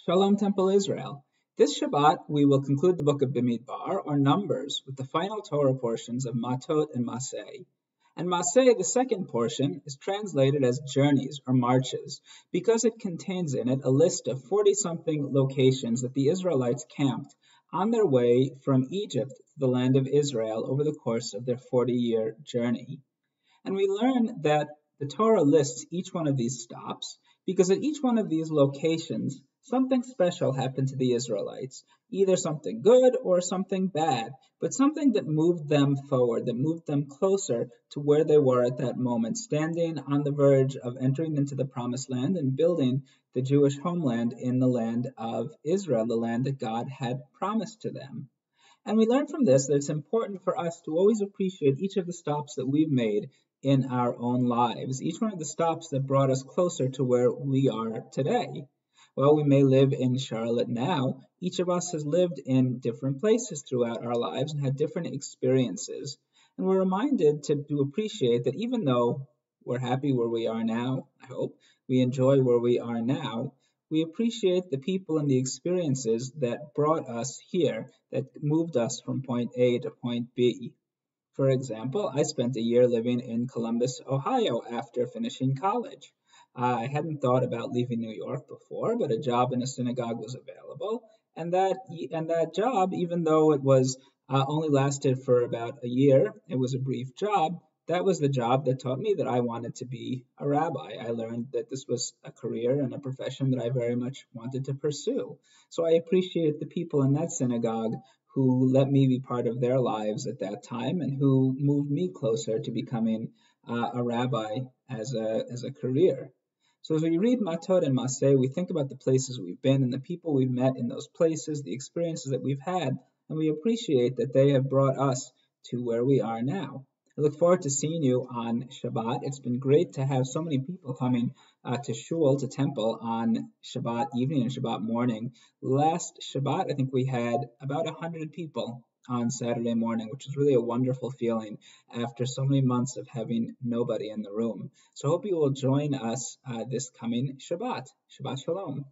Shalom Temple Israel. This Shabbat, we will conclude the book of Bimidbar, or Numbers, with the final Torah portions of Matot and Maseh. And Maseh, the second portion, is translated as journeys or marches, because it contains in it a list of 40-something locations that the Israelites camped on their way from Egypt to the land of Israel over the course of their 40-year journey. And we learn that the Torah lists each one of these stops because at each one of these locations, something special happened to the Israelites, either something good or something bad, but something that moved them forward, that moved them closer to where they were at that moment, standing on the verge of entering into the Promised Land and building the Jewish homeland in the land of Israel, the land that God had promised to them. And we learn from this that it's important for us to always appreciate each of the stops that we've made in our own lives, each one of the stops that brought us closer to where we are today. Well, we may live in Charlotte now. Each of us has lived in different places throughout our lives and had different experiences. And we're reminded to appreciate that even though we're happy where we are now, I hope, we enjoy where we are now, we appreciate the people and the experiences that brought us here, that moved us from point A to point B. For example, I spent a year living in Columbus, Ohio after finishing college. I hadn't thought about leaving New York before, but a job in a synagogue was available, and that job, even though it was only lasted for about a year, it was a brief job. That was the job that taught me that I wanted to be a rabbi. I learned that this was a career and a profession that I very much wanted to pursue. So I appreciate the people in that synagogue who let me be part of their lives at that time and who moved me closer to becoming a rabbi as a career. So as we read Matot and Maseh, we think about the places we've been and the people we've met in those places, the experiences that we've had, and we appreciate that they have brought us to where we are now. I look forward to seeing you on Shabbat. It's been great to have so many people coming to shul, to temple on Shabbat evening and Shabbat morning. Last Shabbat, I think we had about 100 people on Saturday morning, which was really a wonderful feeling after so many months of having nobody in the room. So I hope you will join us this coming Shabbat. Shabbat Shalom.